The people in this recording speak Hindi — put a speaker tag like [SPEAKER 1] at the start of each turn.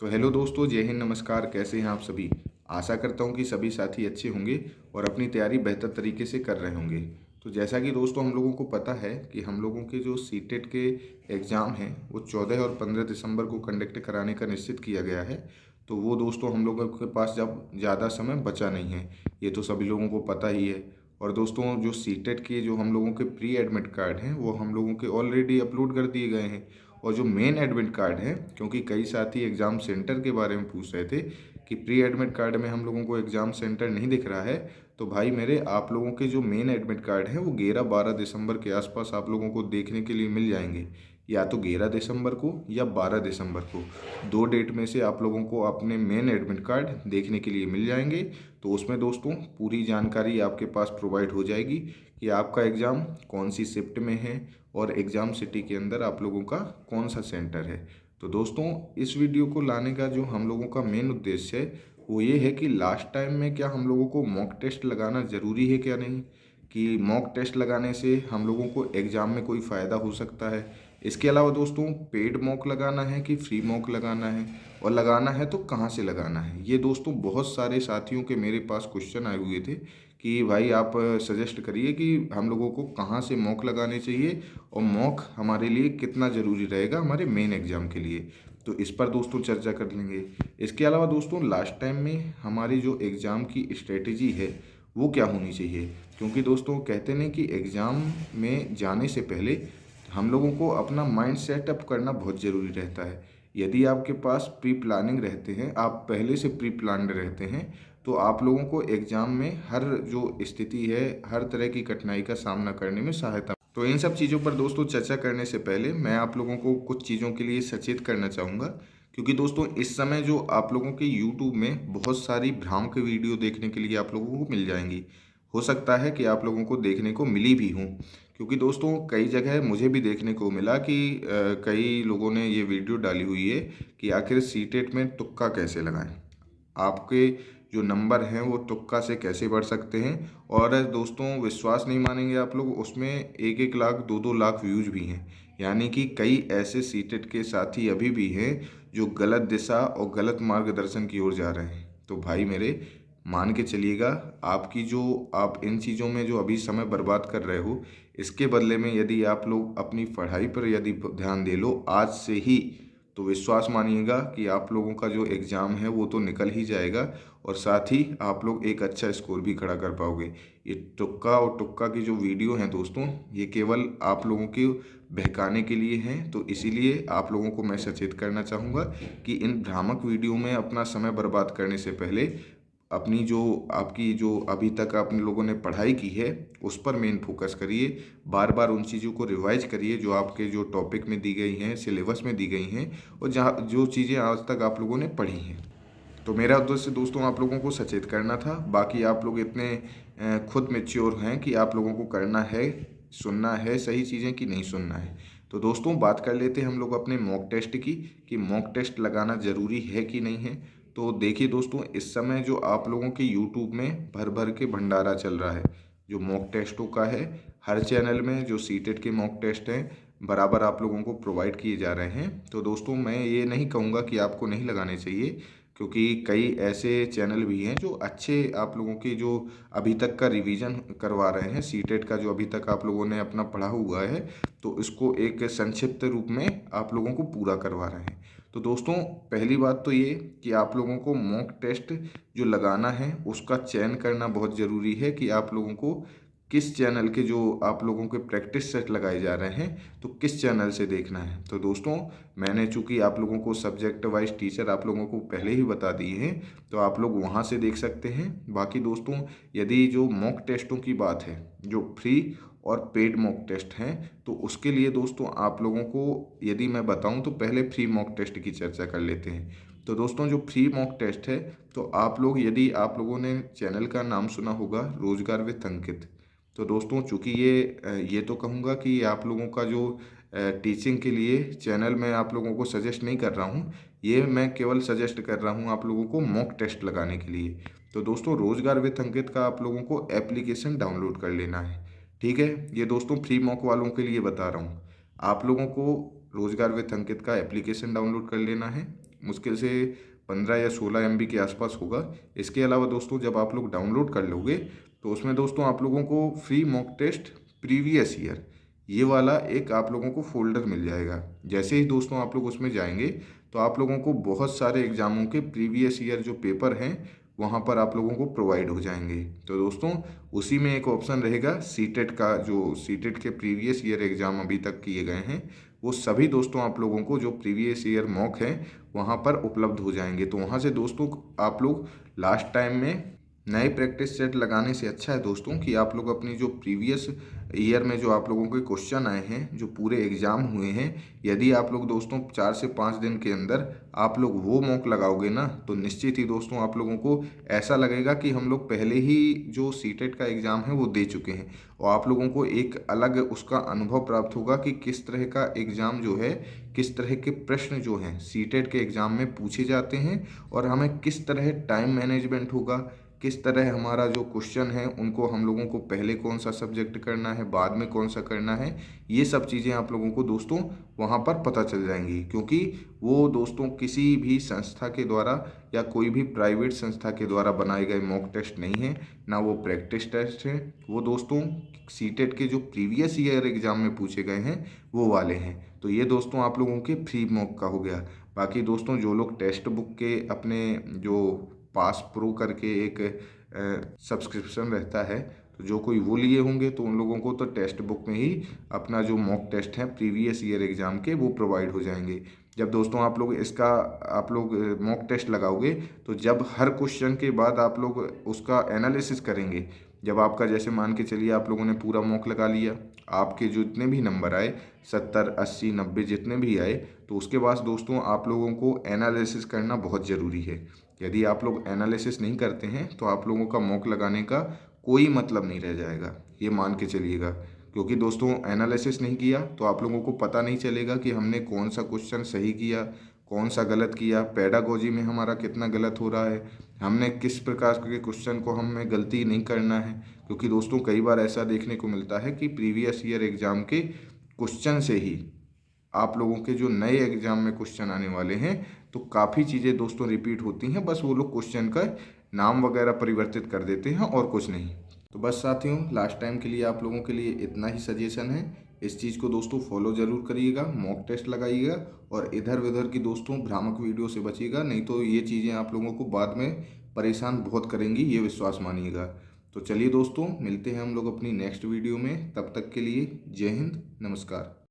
[SPEAKER 1] तो हेलो दोस्तों, जय हिंद, नमस्कार। कैसे हैं आप सभी। आशा करता हूं कि सभी साथी अच्छे होंगे और अपनी तैयारी बेहतर तरीके से कर रहे होंगे। तो जैसा कि दोस्तों हम लोगों को पता है कि हम लोगों के जो सीटेट के एग्ज़ाम हैं वो 14 और 15 दिसंबर को कंडक्ट कराने का निश्चित किया गया है। तो वो दोस्तों हम लोगों के पास जब ज़्यादा समय बचा नहीं है, ये तो सभी लोगों को पता ही है। और दोस्तों जो सीटेट के जो हम लोगों के प्री एडमिट कार्ड हैं वो हम लोगों के ऑलरेडी अपलोड कर दिए गए हैं। और जो मेन एडमिट कार्ड है, क्योंकि कई साथी एग्ज़ाम सेंटर के बारे में पूछ रहे थे कि प्री एडमिट कार्ड में हम लोगों को एग्ज़ाम सेंटर नहीं दिख रहा है, तो भाई मेरे आप लोगों के जो मेन एडमिट कार्ड है वो 11-12 दिसंबर के आसपास आप लोगों को देखने के लिए मिल जाएंगे। या तो 11 दिसंबर को या 12 दिसंबर को, दो डेट में से आप लोगों को अपने मेन एडमिट कार्ड देखने के लिए मिल जाएंगे। तो उसमें दोस्तों पूरी जानकारी आपके पास प्रोवाइड हो जाएगी कि आपका एग्ज़ाम कौन सी शिफ्ट में है और एग्ज़ाम सिटी के अंदर आप लोगों का कौन सा सेंटर है। तो दोस्तों इस वीडियो को लाने का जो हम लोगों का मेन उद्देश्य है वो ये है कि लास्ट टाइम में क्या हम लोगों को मॉक टेस्ट लगाना ज़रूरी है क्या नहीं, कि मॉक टेस्ट लगाने से हम लोगों को एग्ज़ाम में कोई फ़ायदा हो सकता है। इसके अलावा दोस्तों पेड मॉक लगाना है कि फ्री मॉक लगाना है, और लगाना है तो कहाँ से लगाना है। ये दोस्तों बहुत सारे साथियों के मेरे पास क्वेश्चन आए हुए थे कि भाई आप सजेस्ट करिए कि हम लोगों को कहाँ से मॉक लगाने चाहिए और मॉक हमारे लिए कितना ज़रूरी रहेगा हमारे मेन एग्ज़ाम के लिए। तो इस पर दोस्तों चर्चा कर लेंगे। इसके अलावा दोस्तों लास्ट टाइम में हमारी जो एग्ज़ाम की स्ट्रेटेजी है वो क्या होनी चाहिए, क्योंकि दोस्तों कहते नहीं कि एग्ज़ाम में जाने से पहले हम लोगों को अपना माइंड सेटअप करना बहुत ज़रूरी रहता है। यदि आपके पास प्री प्लानिंग रहते हैं, आप पहले से प्री प्लान्ड रहते हैं, तो आप लोगों को एग्ज़ाम में हर जो स्थिति है, हर तरह की कठिनाई का सामना करने में सहायता। तो इन सब चीज़ों पर दोस्तों चर्चा करने से पहले मैं आप लोगों को कुछ चीज़ों के लिए सचेत करना चाहूँगा, क्योंकि दोस्तों इस समय जो आप लोगों के यूट्यूब में बहुत सारी भ्रामक वीडियो देखने के लिए आप लोगों को मिल जाएंगी। हो सकता है कि आप लोगों को देखने को मिली भी हों, क्योंकि दोस्तों कई जगह मुझे भी देखने को मिला कि कई लोगों ने ये वीडियो डाली हुई है कि आखिर सीटेट में तुक्का कैसे लगाएं, आपके जो नंबर हैं वो तुक्का से कैसे बढ़ सकते हैं। और दोस्तों विश्वास नहीं मानेंगे आप लोग, उसमें 1-1 लाख 2-2 लाख व्यूज भी हैं। यानी कि कई ऐसे सीटेट के साथी अभी भी हैं जो गलत दिशा और गलत मार्गदर्शन की ओर जा रहे हैं। तो भाई मेरे मान के चलिएगा, आपकी जो आप इन चीज़ों में जो अभी समय बर्बाद कर रहे हो, इसके बदले में यदि आप लोग अपनी पढ़ाई पर यदि ध्यान दे लो आज से ही, तो विश्वास मानिएगा कि आप लोगों का जो एग्ज़ाम है वो तो निकल ही जाएगा, और साथ ही आप लोग एक अच्छा स्कोर भी खड़ा कर पाओगे। ये तुक्का और टुक्का की जो वीडियो हैं दोस्तों, ये केवल आप लोगों के बहकाने के लिए हैं। तो इसीलिए आप लोगों को मैं सचेत करना चाहूँगा कि इन भ्रामक वीडियो में अपना समय बर्बाद करने से पहले अपनी जो आपकी जो अभी तक आप लोगों ने पढ़ाई की है उस पर मेन फोकस करिए। बार बार उन चीज़ों को रिवाइज करिए जो आपके जो टॉपिक में दी गई हैं, सिलेबस में दी गई हैं, और जहाँ जो चीज़ें आज तक आप लोगों ने पढ़ी हैं। तो मेरा उद्देश्य दोस्तों आप लोगों को सचेत करना था। बाकी आप लोग इतने खुद मैच्योर हैं कि आप लोगों को करना है, सुनना है सही चीज़ें कि नहीं सुनना है। तो दोस्तों बात कर लेते हैं हम लोग अपने मॉक टेस्ट की, कि मॉक टेस्ट लगाना ज़रूरी है कि नहीं है। तो देखिए दोस्तों, इस समय जो आप लोगों के यूट्यूब में भर भर के भंडारा चल रहा है जो मॉक टेस्टों का है, हर चैनल में जो सीटेट के मॉक टेस्ट हैं बराबर आप लोगों को प्रोवाइड किए जा रहे हैं। तो दोस्तों मैं ये नहीं कहूँगा कि आपको नहीं लगाने चाहिए, क्योंकि कई ऐसे चैनल भी हैं जो अच्छे आप लोगों की जो अभी तक का रिवीजन करवा रहे हैं, सीटेट का जो अभी तक आप लोगों ने अपना पढ़ा हुआ है तो इसको एक संक्षिप्त रूप में आप लोगों को पूरा करवा रहे हैं। तो दोस्तों पहली बात तो ये कि आप लोगों को मॉक टेस्ट जो लगाना है उसका चयन करना बहुत ज़रूरी है, कि आप लोगों को किस चैनल के जो आप लोगों के प्रैक्टिस सेट लगाए जा रहे हैं तो किस चैनल से देखना है। तो दोस्तों मैंने चूंकि आप लोगों को सब्जेक्ट वाइज टीचर आप लोगों को पहले ही बता दिए हैं, तो आप लोग वहां से देख सकते हैं। बाकी दोस्तों यदि जो मॉक टेस्टों की बात है, जो फ्री और पेड मॉक टेस्ट हैं, तो उसके लिए दोस्तों आप लोगों को यदि मैं बताऊं तो पहले फ्री मॉक टेस्ट की चर्चा कर लेते हैं। तो दोस्तों जो फ्री मॉक टेस्ट है, तो आप लोग यदि आप लोगों ने चैनल का नाम सुना होगा रोजगार विद अंकित। तो दोस्तों चूंकि ये तो कहूँगा कि आप लोगों का जो टीचिंग के लिए चैनल मैं आप लोगों को सजेस्ट नहीं कर रहा हूँ, ये मैं केवल सजेस्ट कर रहा हूँ आप लोगों को मॉक टेस्ट लगाने के लिए। तो दोस्तों रोजगार विद अंकित का आप लोगों को एप्लीकेशन डाउनलोड कर लेना है। ठीक है, ये दोस्तों फ्री मॉक वालों के लिए बता रहा हूँ। आप लोगों को रोजगार विद अंकित का एप्लीकेशन डाउनलोड कर लेना है। मुश्किल से 15 या 16 MB के आसपास होगा। इसके अलावा दोस्तों जब आप लोग डाउनलोड कर लोगे तो उसमें दोस्तों आप लोगों को free mock test previous year ये वाला एक आप लोगों को फोल्डर मिल जाएगा। जैसे ही दोस्तों आप लोग उसमें जाएंगे तो आप लोगों को बहुत सारे एग्ज़ामों के प्रीवियस ईयर जो पेपर हैं वहाँ पर आप लोगों को प्रोवाइड हो जाएंगे। तो दोस्तों उसी में एक ऑप्शन रहेगा सीटेट का, जो सीटेट के प्रीवियस ईयर एग्ज़ाम अभी तक किए गए हैं वो सभी दोस्तों आप लोगों को जो प्रीवियस ईयर मॉक है वहाँ पर उपलब्ध हो जाएंगे। तो वहाँ से दोस्तों आप लोग लास्ट टाइम में नए प्रैक्टिस सेट लगाने से अच्छा है दोस्तों कि आप लोग अपनी जो प्रीवियस ईयर में जो आप लोगों के क्वेश्चन आए हैं, जो पूरे एग्ज़ाम हुए हैं, यदि आप लोग दोस्तों 4 से 5 दिन के अंदर आप लोग वो मॉक लगाओगे ना तो निश्चित ही दोस्तों आप लोगों को ऐसा लगेगा कि हम लोग पहले ही जो सीटेट का एग्ज़ाम है वो दे चुके हैं। और आप लोगों को एक अलग उसका अनुभव प्राप्त होगा कि किस तरह का एग्ज़ाम जो है, किस तरह के प्रश्न जो हैं सीटेट के एग्ज़ाम में पूछे जाते हैं और हमें किस तरह टाइम मैनेजमेंट होगा, किस तरह हमारा जो क्वेश्चन है उनको हम लोगों को पहले कौन सा सब्जेक्ट करना है, बाद में कौन सा करना है, ये सब चीज़ें आप लोगों को दोस्तों वहाँ पर पता चल जाएंगी। क्योंकि वो दोस्तों किसी भी संस्था के द्वारा या कोई भी प्राइवेट संस्था के द्वारा बनाए गए मॉक टेस्ट नहीं है, ना वो प्रैक्टिस टेस्ट है, वो दोस्तों सीटेट के जो प्रीवियस ईयर एग्ज़ाम में पूछे गए हैं वो वाले हैं। तो ये दोस्तों आप लोगों के फ्री मॉक का हो गया। बाकी दोस्तों जो लोग टेक्स्ट बुक के अपने जो पास प्रो करके एक सब्सक्रिप्शन रहता है, तो जो कोई वो लिए होंगे तो उन लोगों को तो टेक्स्ट बुक में ही अपना जो मॉक टेस्ट है प्रीवियस ईयर एग्ज़ाम के वो प्रोवाइड हो जाएंगे। जब दोस्तों आप लोग इसका आप लोग मॉक टेस्ट लगाओगे तो जब हर क्वेश्चन के बाद आप लोग उसका एनालिसिस करेंगे, जब आपका जैसे मान के चलिए आप लोगों ने पूरा मॉक लगा लिया, आपके जो जितने भी नंबर आए 70 80 90 जितने भी आए, तो उसके बाद दोस्तों आप लोगों को एनालिसिस करना बहुत ज़रूरी है। यदि आप लोग एनालिसिस नहीं करते हैं तो आप लोगों का मॉक लगाने का कोई मतलब नहीं रह जाएगा, ये मान के चलिएगा। क्योंकि दोस्तों एनालिसिस नहीं किया तो आप लोगों को पता नहीं चलेगा कि हमने कौन सा क्वेश्चन सही किया, कौन सा गलत किया, पेडागोजी में हमारा कितना गलत हो रहा है, हमने किस प्रकार के क्वेश्चन को हमें गलती नहीं करना है। क्योंकि दोस्तों कई बार ऐसा देखने को मिलता है कि प्रीवियस ईयर एग्ज़ाम के क्वेश्चन से ही आप लोगों के जो नए एग्ज़ाम में क्वेश्चन आने वाले हैं तो काफ़ी चीज़ें दोस्तों रिपीट होती हैं, बस वो लोग क्वेश्चन का नाम वगैरह परिवर्तित कर देते हैं और कुछ नहीं। तो बस साथियों लास्ट टाइम के लिए आप लोगों के लिए इतना ही सजेशन है। इस चीज़ को दोस्तों फॉलो ज़रूर करिएगा, मॉक टेस्ट लगाइएगा और इधर उधर की दोस्तों भ्रामक वीडियो से बचिएगा, नहीं तो ये चीज़ें आप लोगों को बाद में परेशान बहुत करेंगी, ये विश्वास मानिएगा। तो चलिए दोस्तों मिलते हैं हम लोग अपनी नेक्स्ट वीडियो में, तब तक के लिए जय हिंद, नमस्कार।